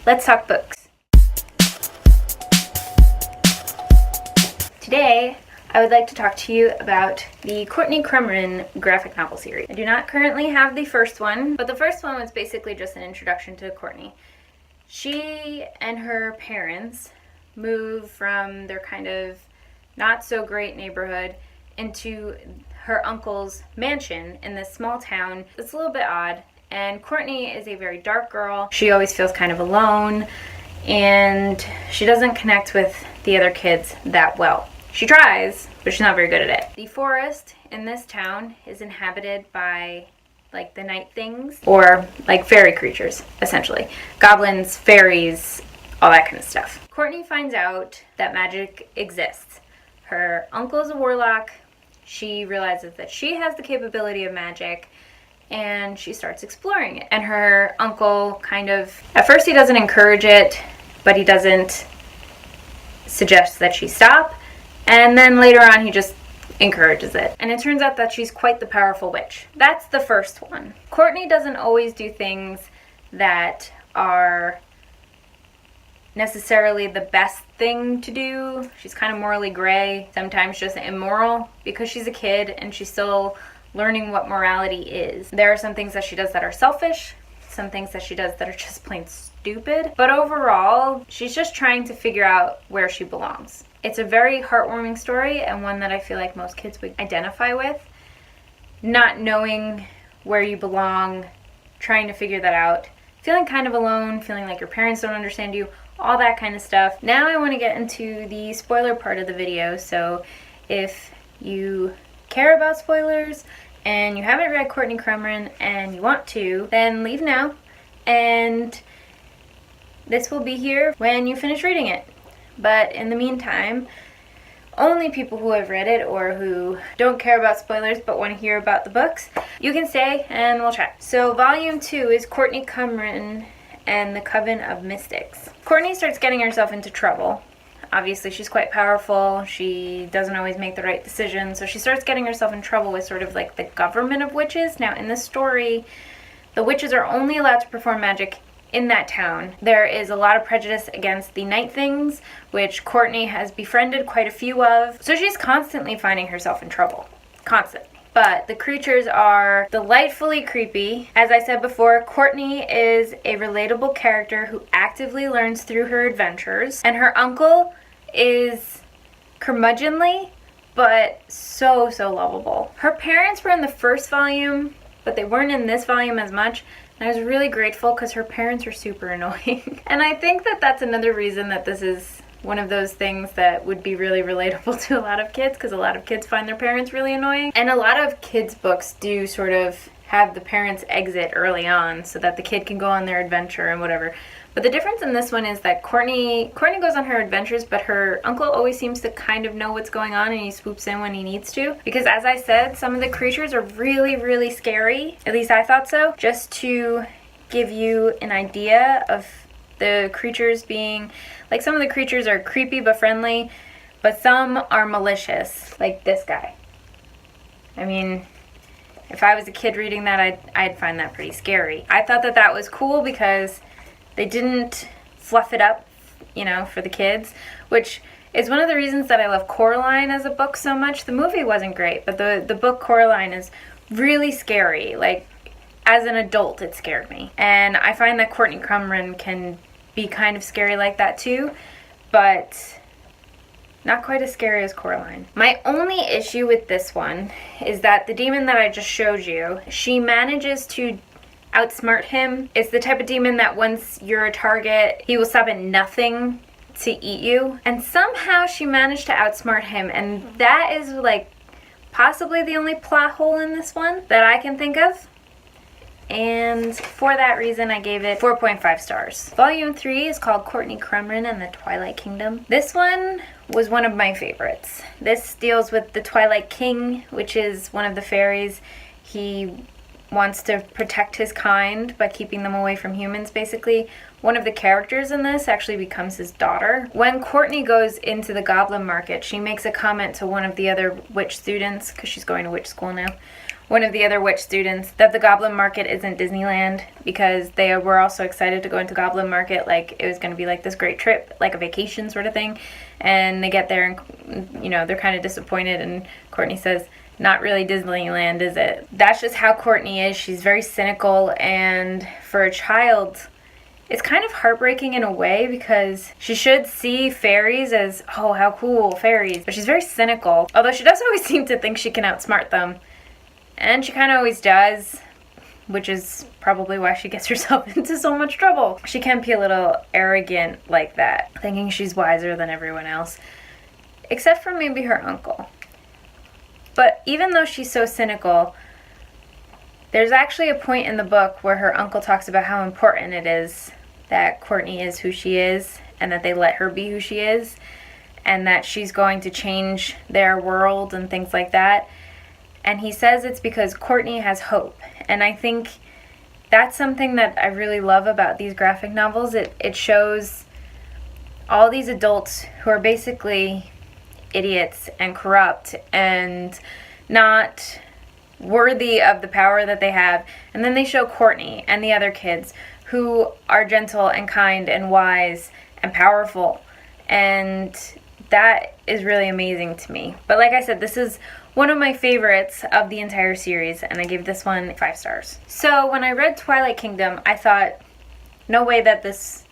let's talk books. Today, I would like to talk to you about the Courtney Crumrin graphic novel series. I do not currently have the first one, but the first one was basically just an introduction to Courtney. She and her parents move from their kind of not so great neighborhood into her uncle's mansion in this small town. It's a little bit odd, and Courtney is a very dark girl. She always feels kind of alone, and she doesn't connect with the other kids that well. She tries, but she's not very good at it. The forest in this town is inhabited by like the night things, or like fairy creatures, essentially. Goblins, fairies, all that kind of stuff. Courtney finds out that magic exists. Her uncle's a warlock. She realizes that she has the capability of magic, and she starts exploring it. And her uncle kind of, at first he doesn't encourage it, but he doesn't suggest that she stop. And then later on he just encourages it. And it turns out that she's quite the powerful witch. That's the first one. Courtney doesn't always do things that are necessarily the best thing to do. She's kind of morally gray, sometimes just immoral, because she's a kid and she's still learning what morality is. There are some things that she does that are selfish, some things that she does that are just plain stupid, but overall, she's just trying to figure out where she belongs. It's a very heartwarming story, and one that I feel like most kids would identify with. Not knowing where you belong, trying to figure that out, feeling kind of alone, feeling like your parents don't understand you, all that kind of stuff. Now I want to get into the spoiler part of the video, so if you care about spoilers and you haven't read Courtney Crumrin and you want to, then leave now, and this will be here when you finish reading it. But in the meantime, only people who have read it or who don't care about spoilers but want to hear about the books, you can stay and we'll chat. So volume 2 is Courtney Crumrin and the Coven of Mystics. Courtney starts getting herself into trouble. Obviously she's quite powerful, she doesn't always make the right decisions, so she starts getting herself in trouble with sort of like the government of witches. Now in this story, the witches are only allowed to perform magic in that town. There is a lot of prejudice against the night things, which Courtney has befriended quite a few of. So she's constantly finding herself in trouble. Constantly. But the creatures are delightfully creepy. As I said before, Courtney is a relatable character who actively learns through her adventures. And her uncle is curmudgeonly, but so lovable. Her parents were in the first volume, but they weren't in this volume as much. And I was really grateful because her parents are super annoying. And I think that that's another reason that this is one of those things that would be really relatable to a lot of kids, because a lot of kids find their parents really annoying. And a lot of kids' books do sort of have the parents exit early on so that the kid can go on their adventure and whatever. But the difference in this one is that Courtney goes on her adventures, but her uncle always seems to kind of know what's going on and he swoops in when he needs to. Because as I said, some of the creatures are really scary. At least I thought so. Just to give you an idea of the creatures being, like, some of the creatures are creepy but friendly, but some are malicious, like this guy. I mean, if I was a kid reading that, I'd find that pretty scary. I thought that that was cool because they didn't fluff it up, you know, for the kids, which is one of the reasons that I love Coraline as a book so much. The movie wasn't great, but the book Coraline is really scary. Like, as an adult, it scared me. And I find that Courtney Crumrin can be kind of scary like that too, but not quite as scary as Coraline. My only issue with this one is that the demon that I just showed you, she manages to outsmart him. It's the type of demon that once you're a target, he will stop at nothing to eat you. And somehow she managed to outsmart him, and that is like possibly the only plot hole in this one that I can think of. And for that reason, I gave it 4.5 stars. Volume 3 is called Courtney Crumrin and the Twilight Kingdom. This one was one of my favorites. This deals with the Twilight King, which is one of the fairies. He wants to protect his kind by keeping them away from humans, basically. One of the characters in this actually becomes his daughter. When Courtney goes into the goblin market, she makes a comment to one of the other witch students, because she's going to witch school now. one of the other witch students that the Goblin Market isn't Disneyland, because they were also excited to go into Goblin Market, like it was going to be like this great trip, like a vacation sort of thing. And they get there and, you know, they're kind of disappointed, and Courtney says, not really Disneyland, is it? That's just how Courtney is. She's very cynical, and for a child, it's kind of heartbreaking in a way, because she should see fairies as, oh, how cool, fairies. But she's very cynical, although she does always seem to think she can outsmart them. And she kind of always does, which is probably why she gets herself into so much trouble. She can be a little arrogant like that, thinking she's wiser than everyone else, except for maybe her uncle. But even though she's so cynical, there's actually a point in the book where her uncle talks about how important it is that Courtney is who she is, and that they let her be who she is, and that she's going to change their world and things like that. And he says it's because Courtney has hope. And I think that's something that I really love about these graphic novels. It shows all these adults who are basically idiots and corrupt and not worthy of the power that they have. And then they show Courtney and the other kids who are gentle and kind and wise and powerful. And that is really amazing to me. But like I said, this is one of my favorites of the entire series, and I gave this one 5 stars. So when I read Twilight Kingdom, I thought, no way that this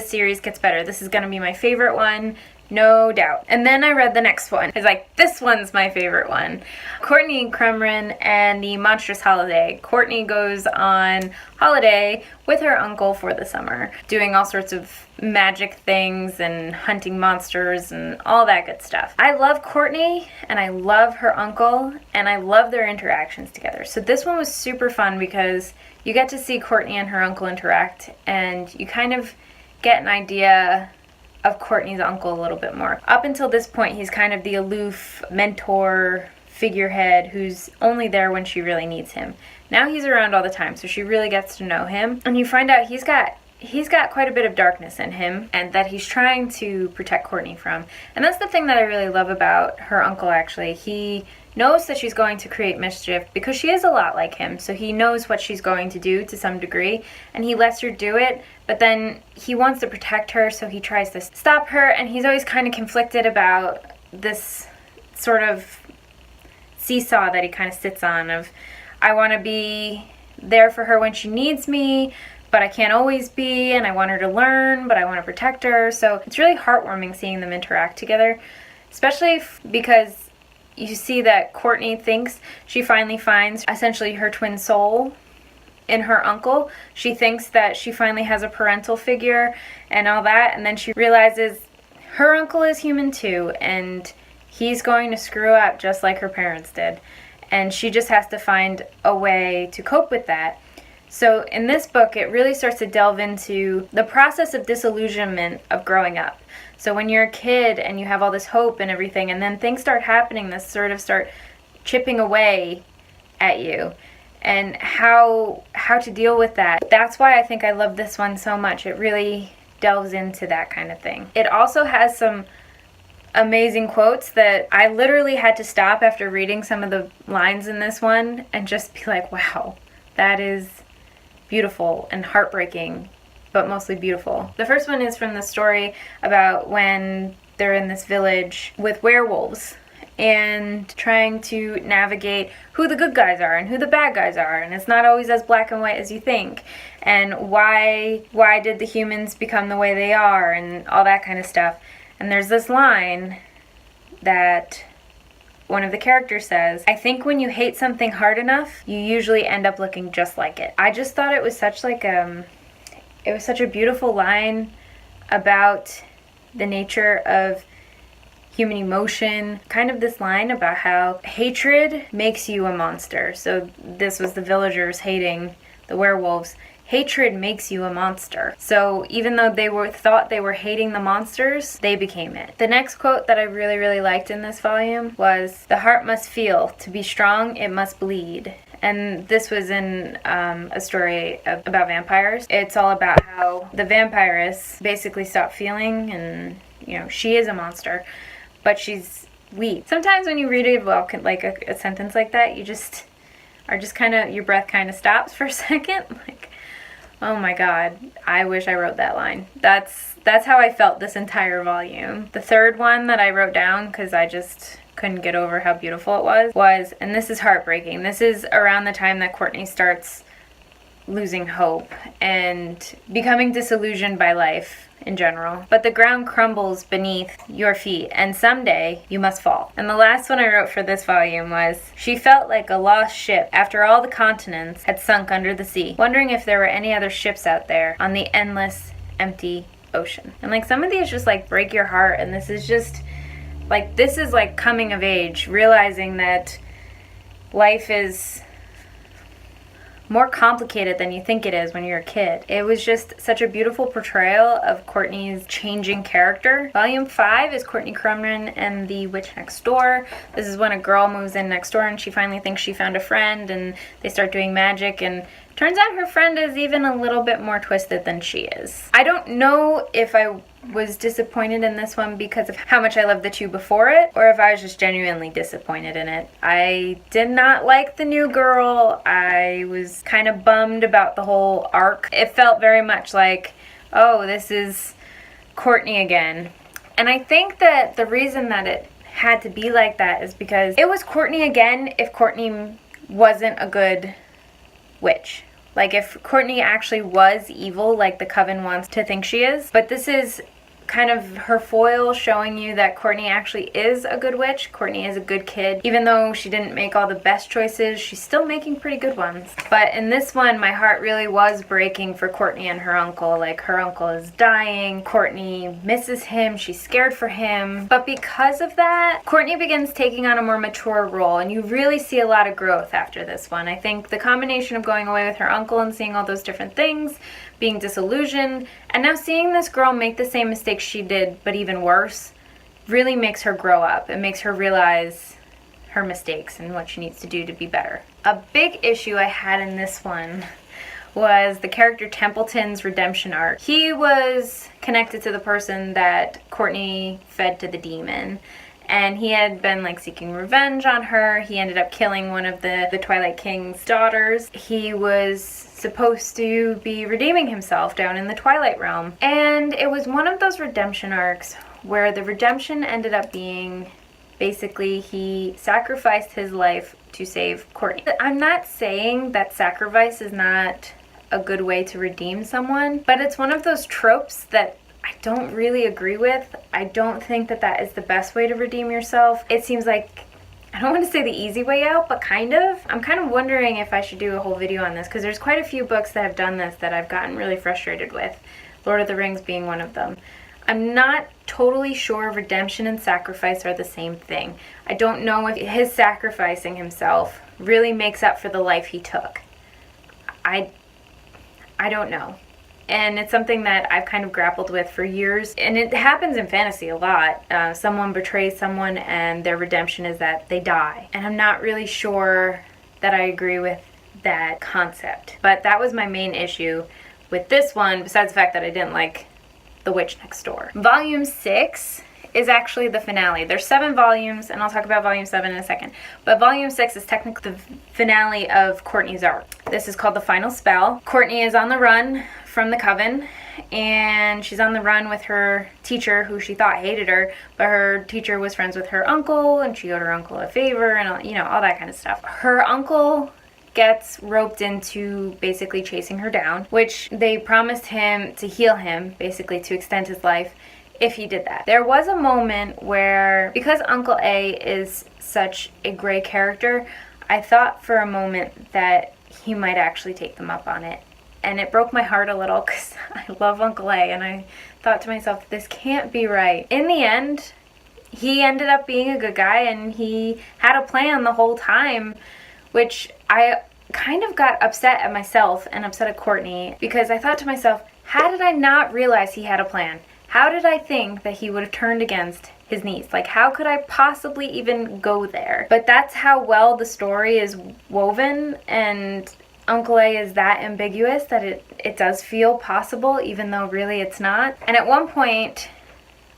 series gets better. This is going to be my favorite one, no doubt. And then I read the next one. I was like, this one's my favorite one. Courtney Crumrin and the Monstrous Holiday. Courtney goes on holiday with her uncle for the summer, doing all sorts of magic things and hunting monsters and all that good stuff. I love Courtney and I love her uncle and I love their interactions together. So this one was super fun because you get to see Courtney and her uncle interact, and you kind of get an idea of Courtney's uncle a little bit more. Up until this point, he's kind of the aloof mentor figurehead who's only there when she really needs him. Now he's around all the time, so she really gets to know him, and you find out he's got quite a bit of darkness in him, and that he's trying to protect Courtney from. And that's the thing that I really love about her uncle, actually. He knows that she's going to create mischief because she is a lot like him, so he knows what she's going to do to some degree, and he lets her do it, but then he wants to protect her, so he tries to stop her, and he's always kind of conflicted about this sort of seesaw that he kind of sits on of, I want to be there for her when she needs me, but I can't always be, and I want her to learn, but I want to protect her. So it's really heartwarming seeing them interact together, especially because you see that Courtney thinks she finally finds essentially her twin soul in her uncle. She thinks that she finally has a parental figure and all that, and then she realizes her uncle is human too, and he's going to screw up just like her parents did, and she just has to find a way to cope with that. So in this book, it really starts to delve into the process of disillusionment of growing up. So when you're a kid and you have all this hope and everything, and then things start happening that sort of start chipping away at you, and how to deal with that. That's why I think I love this one so much. It really delves into that kind of thing. It also has some amazing quotes that I literally had to stop after reading some of the lines in this one and just be like, wow, that is beautiful and heartbreaking, but mostly beautiful. The first one is from the story about when they're in this village with werewolves and trying to navigate who the good guys are and who the bad guys are, and it's not always as black and white as you think, and why did the humans become the way they are, and all that kind of stuff. And there's this line that one of the characters says, I think when you hate something hard enough, you usually end up looking just like it. I just thought it was such a beautiful line about the nature of human emotion. Kind of this line about how hatred makes you a monster. So this was the villagers hating the werewolves. Hatred makes you a monster. So even though they thought they were hating the monsters, they became it. The next quote that I really, really liked in this volume was, the heart must feel. To be strong, it must bleed. And this was in a story about vampires. It's all about how the vampiress basically stopped feeling, and she is a monster, but she's weak. Sometimes when you read a sentence like that, you just are just kind of, your breath kind of stops for a second. Like, oh my God, I wish I wrote that line. That's how I felt this entire volume. The third one that I wrote down, because I just couldn't get over how beautiful it was, and this is heartbreaking. This is around the time that Courtney starts losing hope and becoming disillusioned by life in general. But the ground crumbles beneath your feet, and someday you must fall. And the last one I wrote for this volume was, she felt like a lost ship after all the continents had sunk under the sea, wondering if there were any other ships out there on the endless, empty ocean. And like, some of these just like break your heart, and this is just like, this is like coming of age, realizing that life is more complicated than you think it is when you're a kid. It was just such a beautiful portrayal of Courtney's changing character. Volume 5 is Courtney Crumrin and the Witch Next Door. This is when a girl moves in next door and she finally thinks she found a friend, and they start doing magic, and turns out her friend is even a little bit more twisted than she is. I don't know if I was disappointed in this one because of how much I loved the two before it, or if I was just genuinely disappointed in it. I did not like the new girl. I was kind of bummed about the whole arc. It felt very much like, oh, this is Courtney again. And I think that the reason that it had to be like that is because it was Courtney again if Courtney wasn't a good witch. Like, if Courtney actually was evil like the Coven wants to think she is. But this is kind of her foil showing you that Courtney actually is a good witch. Courtney is a good kid. Even though she didn't make all the best choices, she's still making pretty good ones. But in this one, my heart really was breaking for Courtney and her uncle. Like, her uncle is dying. Courtney misses him. She's scared for him. But because of that, Courtney begins taking on a more mature role, and you really see a lot of growth after this one. I think the combination of going away with her uncle and seeing all those different things, being disillusioned, and now seeing this girl make the same mistakes she did, but even worse, really makes her grow up. It makes her realize her mistakes and what she needs to do to be better. A big issue I had in this one was the character Templeton's redemption arc. He was connected to the person that Courtney fed to the demon, and he had been like seeking revenge on her. He ended up killing one of the Twilight King's daughters. He was supposed to be redeeming himself down in the Twilight Realm. And it was one of those redemption arcs where the redemption ended up being basically he sacrificed his life to save Courtney. I'm not saying that sacrifice is not a good way to redeem someone, but it's one of those tropes that I don't really agree with. I don't think that that is the best way to redeem yourself. It seems like, I don't want to say the easy way out, but kind of. I'm kind of wondering if I should do a whole video on this, because there's quite a few books that have done this that I've gotten really frustrated with, Lord of the Rings being one of them. I'm not totally sure redemption and sacrifice are the same thing. I don't know if his sacrificing himself really makes up for the life he took. I don't know. And it's something that I've kind of grappled with for years. And it happens in fantasy a lot. Someone betrays someone and their redemption is that they die. And I'm not really sure that I agree with that concept. But that was my main issue with this one, besides the fact that I didn't like The Witch Next Door. Volume 6 is actually the finale. There's 7 volumes, and I'll talk about volume 7 in a second. But volume 6 is technically the finale of Courtney's arc. This is called The Final Spell. Courtney is on the run from the Coven, and she's on the run with her teacher, who she thought hated her, but her teacher was friends with her uncle, and she owed her uncle a favor, and all that kind of stuff. Her uncle gets roped into basically chasing her down, which they promised him to heal him, basically to extend his life, if he did that. There was a moment where, because Uncle A is such a gray character, I thought for a moment that he might actually take them up on it. And it broke my heart a little because I love Uncle A, and I thought to myself, this can't be right. In the end, he ended up being a good guy, and he had a plan the whole time, which I kind of got upset at myself and upset at Courtney, because I thought to myself, how did I not realize he had a plan? How did I think that he would have turned against his niece? Like, how could I possibly even go there? But that's how well the story is woven, and Uncle A is that ambiguous that it does feel possible, even though really it's not. And at one point,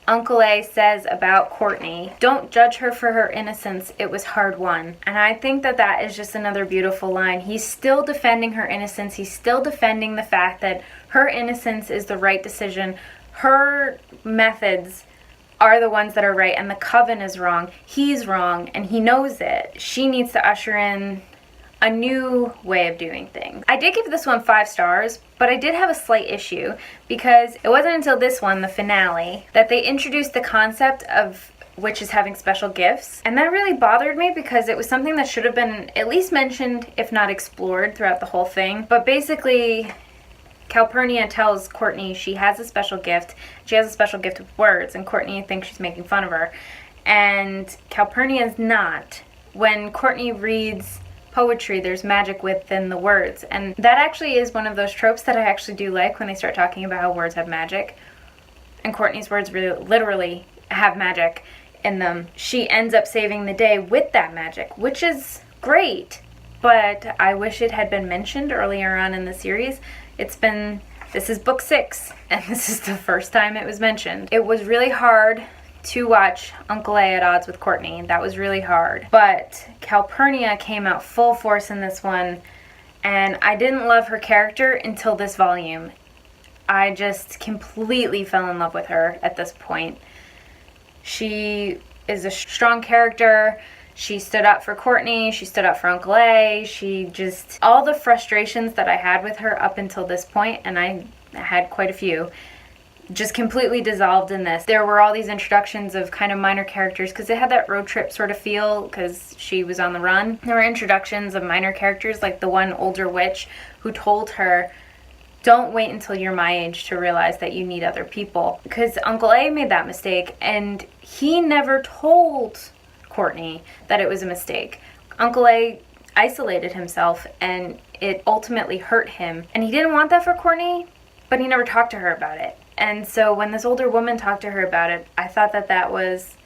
Uncle A says about Courtney, "Don't judge her for her innocence, it was hard won." And I think that that is just another beautiful line. He's still defending her innocence. He's still defending the fact that her innocence is the right decision. Her methods are the ones that are right, and the coven is wrong. He's wrong, and he knows it. She needs to usher in a new way of doing things. I did give this one 5 stars, but I did have a slight issue because it wasn't until this one, the finale, that they introduced the concept of witches having special gifts. And that really bothered me because it was something that should have been at least mentioned, if not explored, throughout the whole thing. But basically, Calpurnia tells Courtney she has a special gift. She has a special gift with words, and Courtney thinks she's making fun of her. And Calpurnia is not. When Courtney reads poetry, there's magic within the words. And that actually is one of those tropes that I actually do like when they start talking about how words have magic. And Courtney's words really, literally have magic in them. She ends up saving the day with that magic, which is great. But I wish it had been mentioned earlier on in the series. This is book 6, and this is the first time it was mentioned. It was really hard to watch Uncle A at odds with Courtney. That was really hard. But Calpurnia came out full force in this one, and I didn't love her character until this volume. I just completely fell in love with her at this point. She is a strong character. She stood up for Courtney. She stood up for Uncle A. All the frustrations that I had with her up until this point, and I had quite a few, just completely dissolved in this. There were all these introductions of kind of minor characters because it had that road trip sort of feel because she was on the run. There were introductions of minor characters like the one older witch who told her, "Don't wait until you're my age to realize that you need other people." Because Uncle A made that mistake and he never told Courtney that it was a mistake. Uncle A isolated himself and it ultimately hurt him. And he didn't want that for Courtney, but he never talked to her about it. And so when this older woman talked to her about it, I thought that that was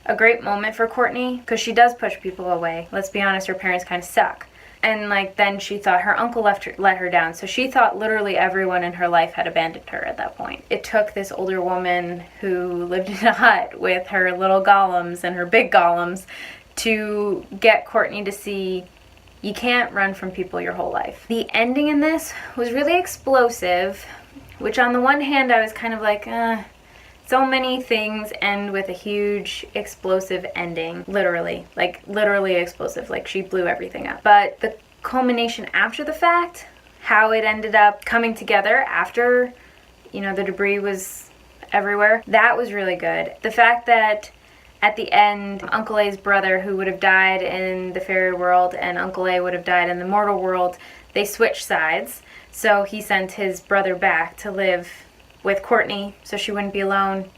a great moment for Courtney because she does push people away. Let's be honest, her parents kind of suck. And then she thought her uncle let her down. So she thought literally everyone in her life had abandoned her at that point. It took this older woman who lived in a hut with her little golems and her big golems to get Courtney to see you can't run from people your whole life. The ending in this was really explosive, which on the one hand I was kind of like, so many things end with a huge explosive ending. Literally explosive. Like she blew everything up. But the culmination after the fact, how it ended up coming together after, the debris was everywhere, that was really good. The fact that at the end, Uncle A's brother, who would have died in the fairy world, and Uncle A would have died in the mortal world, they switched sides. So he sent his brother back to live with Courtney so she wouldn't be alone,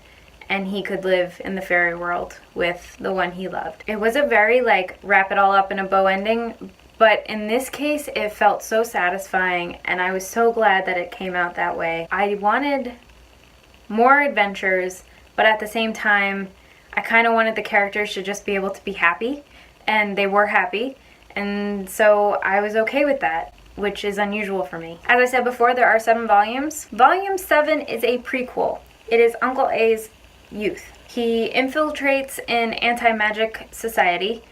and he could live in the fairy world with the one he loved. It was a very wrap it all up in a bow ending, but in this case it felt so satisfying and I was so glad that it came out that way. I wanted more adventures, but at the same time I kind of wanted the characters to just be able to be happy, and they were happy, and so I was okay with that, which is unusual for me. As I said before, there are 7 volumes. Volume 7 is a prequel. It is Uncle A's youth. He infiltrates an anti-magic society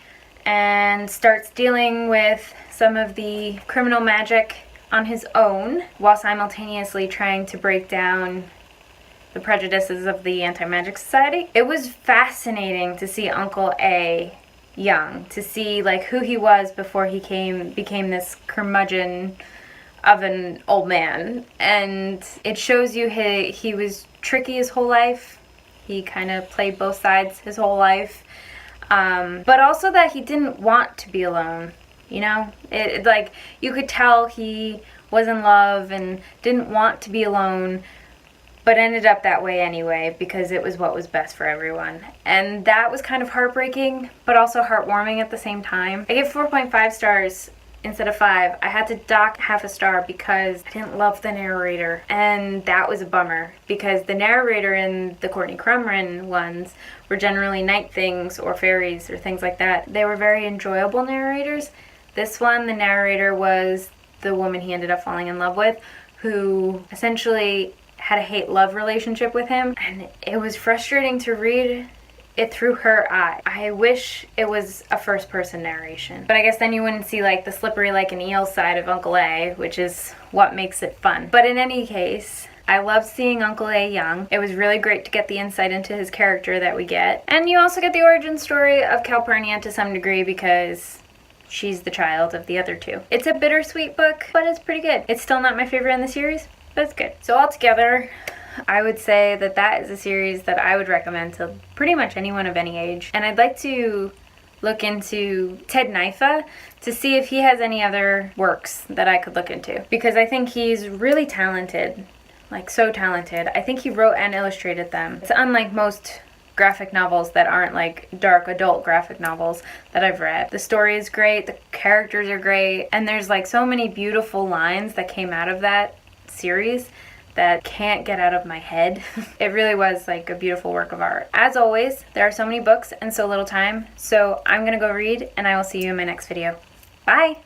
and starts dealing with some of the criminal magic on his own while simultaneously trying to break down the prejudices of the anti-magic society. It was fascinating to see Uncle A young, to see who he was before he became this curmudgeon of an old man. And it shows you he was tricky his whole life. He kind of played both sides his whole life. But also that he didn't want to be alone. You could tell he was in love and didn't want to be alone, but ended up that way anyway because it was what was best for everyone. And that was kind of heartbreaking, but also heartwarming at the same time. I gave 4.5 stars instead of 5. I had to dock half a star because I didn't love the narrator, and that was a bummer because the narrator in the Courtney Crumrin ones were generally night things or fairies or things like that. They were very enjoyable narrators. This one, the narrator was the woman he ended up falling in love with, who essentially had a hate-love relationship with him, and it was frustrating to read it through her eye. I wish it was a first-person narration, but I guess then you wouldn't see like the slippery like an eel side of Uncle A, which is what makes it fun. But in any case, I love seeing Uncle A young. It was really great to get the insight into his character that we get. And you also get the origin story of Calpurnia to some degree because she's the child of the other two. It's a bittersweet book, but it's pretty good. It's still not my favorite in the series, but it's good. So altogether, I would say that that is a series that I would recommend to pretty much anyone of any age. And I'd like to look into Ted Nyfa to see if he has any other works that I could look into, because I think he's really talented. Like, so talented. I think he wrote and illustrated them. It's unlike most graphic novels that aren't like dark adult graphic novels that I've read. The story is great, the characters are great, and there's like so many beautiful lines that came out of that series that can't get out of my head. It really was like a beautiful work of art. As always, there are so many books and so little time, so I'm gonna go read, and I will see you in my next video. Bye!